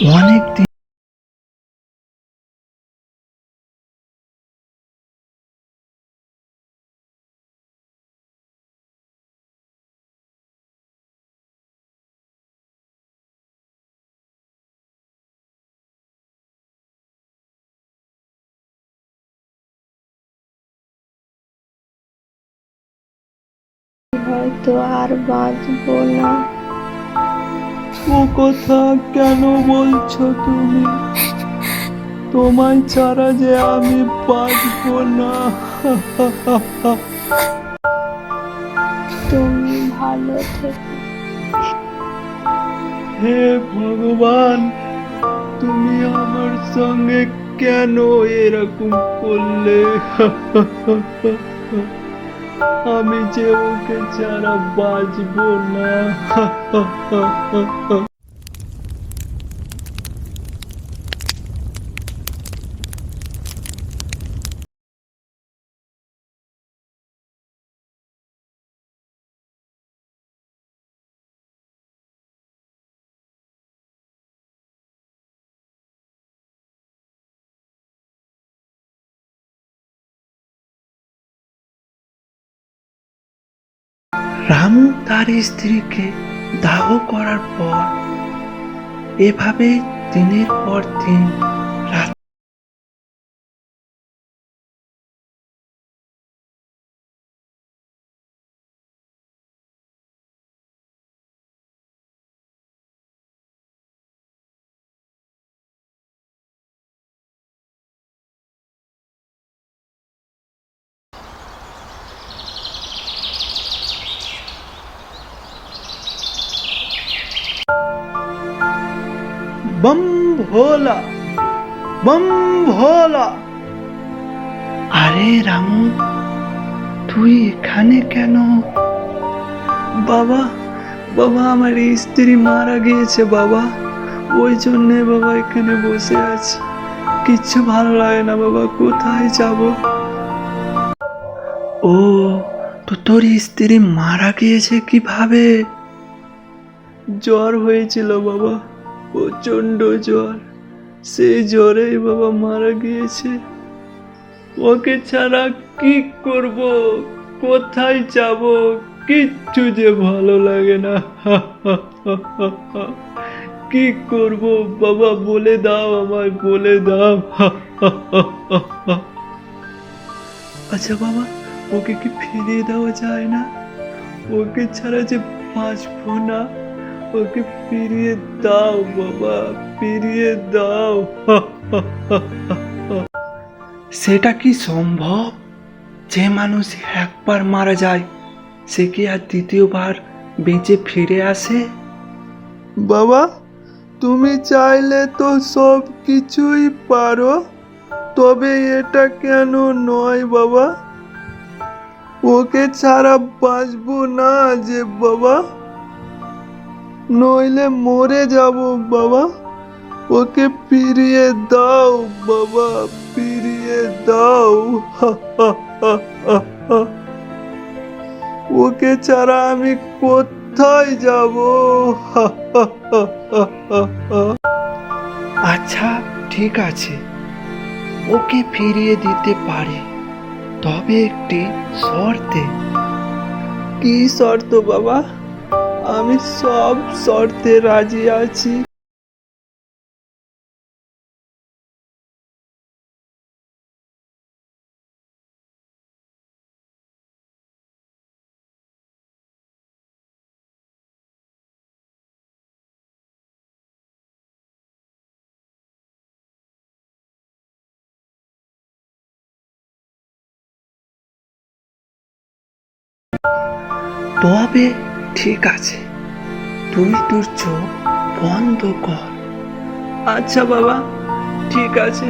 অনেক দিন হয়তো আর বাঁচবো না। ও কথা কেন বলছো তুমি? তোমায় ছাড়া যে আমি বাঁচবো না। তুমি ভালো থেকো। হে ভগবান, তুমি আমার সঙ্গে কেন এরকম করলে? আমি যে ওকে ছাড়া বাঁচবো না। রামু তার স্ত্রীকে দাহ করার পর এভাবে দিনের পর দিন রাত बम भोला, बम भोला। আরে রামু, তুই এখানে কেন? বাবা, বাবা আমার স্ত্রী মারা গিয়েছে বাবা, ওই জন্যে বাবা এখানে বসে আছি। কিচ্ছু ভালো লাগে না বাবা, কোথায় যাব? ও, তো তোর স্ত্রী মারা গিয়েছে কিভাবে? জ্বর হয়েছিল বাবা, প্রচন্ড জ্বর। সেই জ্বরেই বাবা মারা গিয়েছে। ওকে ছাড়া কি করব, কোথায় যাব, কিচ্ছু যে ভালো লাগে না। কি করব বাবা, বলে দাও আমায়, বলে দাও। আচ্ছা বাবা, ওকে কি ফিরিয়ে দেওয়া যায় না? ওকে ছাড়া যে বাঁচবো না, ওকে ফিরিয়ে দাও বাবা, ফিরিয়ে দাও। সেটা কি সম্ভব? যে মানুষ একবার মারা যায় সে কি আর দ্বিতীয়বার বেঁচে ফিরে আসে? বাবা, তুমি চাইলে তো সব কিছুই পারো, তবে এটা কেন নয় বাবা? ওকে ছাড়া বাঁচবো না যে বাবা, নইলে মরে যাব বাবা। ওকে ফিরিয়ে দাও বাবা, ফিরিয়ে দাও। ওকে ছাড়া আমি কোথায় যাব? আচ্ছা ঠিক আছে, ওকে ফিরিয়ে দিতে পারি, তবে একটি শর্তে। কি শর্ত বাবা? আমি সব শর্তে রাজি আছি। তবে ঠিক আছে, তুই তোর চোখ বন্ধ কর। আচ্ছা বাবা, ঠিক আছে।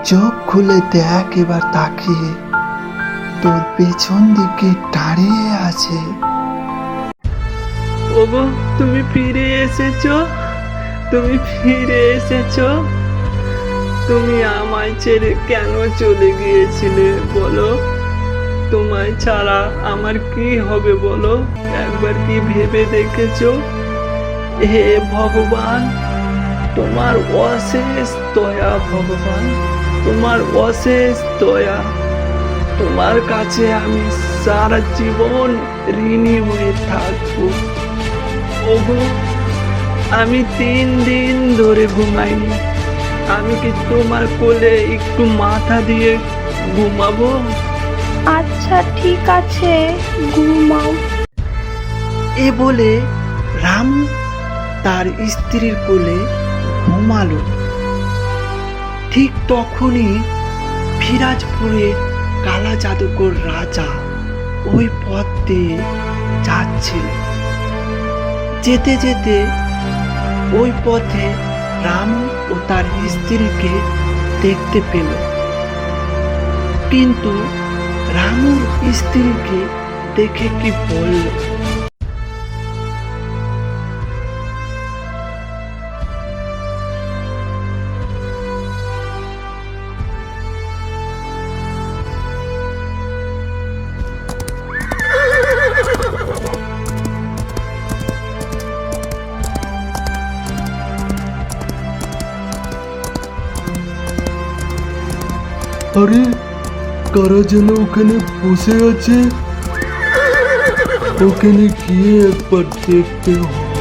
চোখ খুলে দেখ এবার তাকিয়ে, তোর পেছন দিকে দাঁড়িয়ে আছে। ওগো, তুমি ফিরে এসেছো, তুমি ফিরে এসেছো। তুমি আমায় ছেড়ে কেন চলে গিয়েছিলে বলো? তোমায় ছাড়া আমার কি হবে বলো? একবার কি ভেবে দেখেছো? হে ভগবান, তোমার অশেষ দয়া ভগবান, তোমার অশেষ দয়া। তোমার কাছে আমি সারা জীবন ঋণী হয়ে থাকবো। ওগো, আমি 3 দিন ধরে ঘুমাইনি। আমি কি তোমার কোলে একটু মাথা দিয়ে ঘুমাবো? আচ্ছা ঠিক আছে, ঘুমাও। এ বলে রামু তার স্ত্রীর কোলে ঘুমালো। ঠিক তখনই ফিরাজপুরে কালা জাদুকর রাজা ওই পথ দিয়ে যাচ্ছিল। যেতে যেতে ওই পথে রামু ও তার স্ত্রীকে দেখতে পেল, কিন্তু রামুর স্ত্রীকে দেখে কি বলল? আরে, কারা যেন ওখানে বসে আছে, ওখানে গিয়ে একবার দেখতে হবে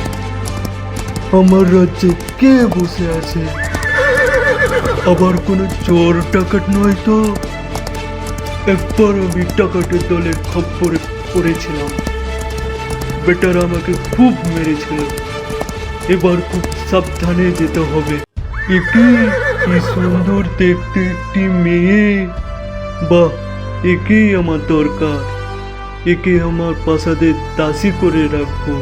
আমার রাজ্যে কে বসে আছে। আবার কোনো চোর ডাকাত নয় তো? একবার আমি ডাকাতের দলের খপ্পরে পড়েছিলাম, বেটারা আমাকে খুব মেরেছিল। এবার খুব সাবধানে যেতে হবে। কি সুন্দর দেখতে একটি মেয়ে! বাহ, একেই আমার দরকার। একে আমার প্রাসাদের দাসী করে রাখবো,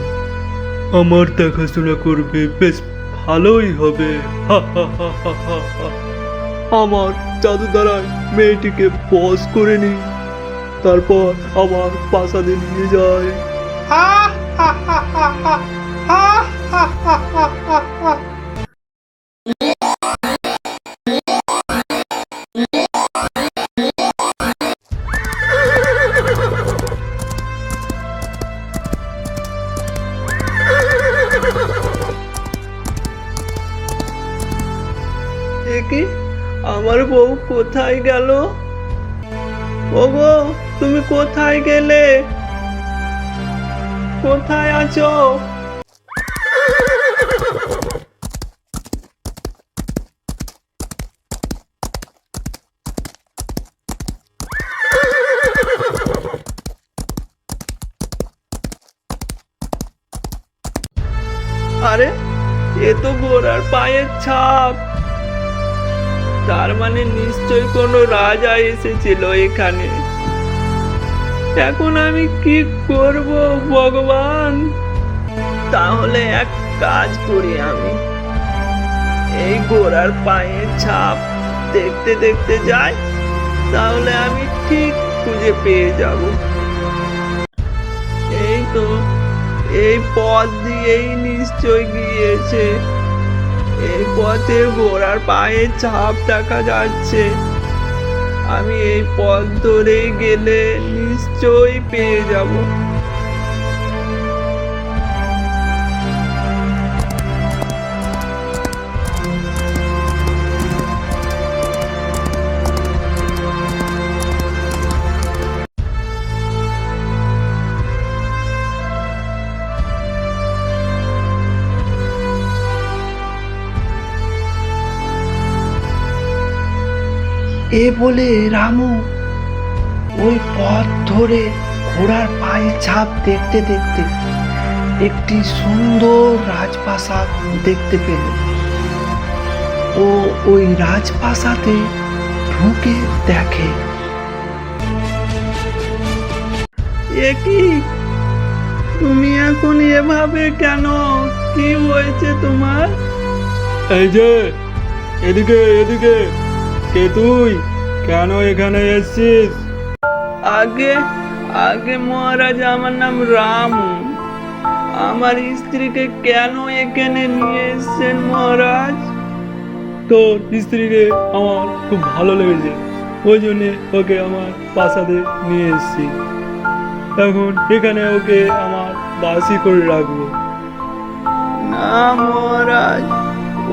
আমার দেখাশোনা করবে, বেশ ভালোই হবে। হা হা হা হা হা হা। আমার জাদু দ্বারায় মেয়েটিকে বশ করে নি, তারপর আমার প্রাসাদে নিয়ে যায়। কি, আমার বউ কোথায় গেল? ওগো, তুমি কোথায় গেলে? কোথায় আছো? আরে, এ তো ঘোড়ার পায়ের ছাপ। তার মানে নিশ্চয় কোনো রাজা এসেছিল এখানে। এখন আমি কি করব ভগবান? তাহলে এক কাজ করি, আমি এই ঘোড়ার পায়ের ছাপ দেখতে দেখতে যাই, তাহলে আমি ঠিক খুঁজে পেয়ে যাব। এই তো, এই পথ দিয়েই নিশ্চয় গিয়েছে। এই পথে ঘোড়ার পায়ের ছাপ দেখা যাচ্ছে। আমি এই পথ ধরে গেলে নিশ্চয়ই পেয়ে যাব। এ বলে রামু ওই পথ ধরে ঘোড়ার পায়ের ছাপ দেখতে দেখতে একটি সুন্দর রাজপ্রাসাদ দেখতে পেল। ও ওই রাজপ্রাসাদে ঢুকে দেখে, এ কি, তুমি এখন এভাবে কেন? কি হয়েছে তোমার? এই যে, এদিকে এদিকে, কে তুই? কেন এখানে এসেছিস? আগে আগে মহারাজ, আমার নাম রামু। আমার স্ত্রীকে কেন এখানে নিয়ে এসেছেন মহারাজ? তোর স্ত্রীকে আমার খুব ভালো লেগেছে, ওই জন্যে ওকে আমার প্রাসাদে নিয়ে এসেছি। এখন এখানে ওকে আমার দাসী করে রাখবো। না মহারাজ,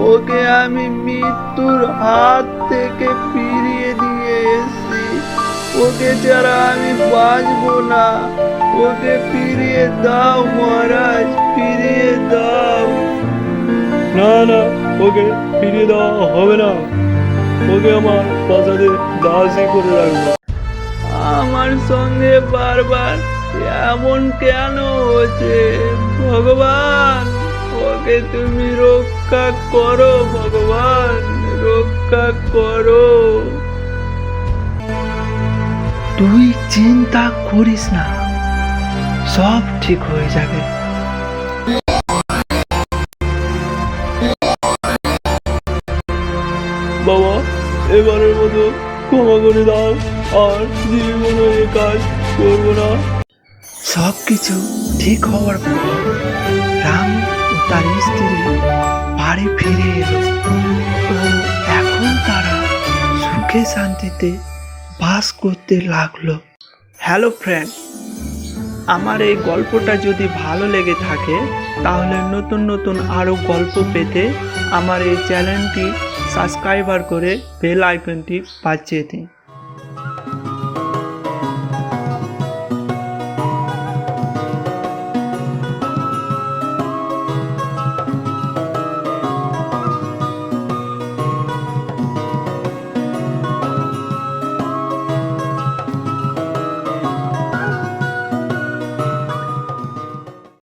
ওকে আমি মৃত্যুর হাত থেকে ফিরিয়ে দিয়ে এসেছি। ওকে ছাড়া আমি বাঁচবো না। ওকে ফিরিয়ে দাও মহারাজ, ফিরিয়ে দাও। না না, ওকে ফিরিয়ে দেওয়া হবে না। ওকে আমার প্রাসাদে দাসী করে রাখবো। আমার সঙ্গে বারবার এমন কেন হচ্ছে ভগবান? ওকে তুমি রক্ষা করো ভগবান, রক্ষা করো। তুই চিন্তা করিস না, সব ঠিক হয়ে যাবে। বাবা, এবারের মতো ক্ষমা করে দাও, আর জীবনে এ কাজ করবো না। সব কিছু ঠিক হওয়ার পর রাম ও তার স্ত্রী বাড়ি ফিরে এলো ও এখন তারা সুখে শান্তিতে বাস করতে লাগলো। হ্যালো ফ্রেন্ড, আমার এই গল্পটা যদি ভালো লেগে থাকে তাহলে নতুন নতুন আরও গল্প পেতে আমার এই চ্যানেলটি সাবস্ক্রাইবার করে বেল আইকনটি বাজিয়ে দিন।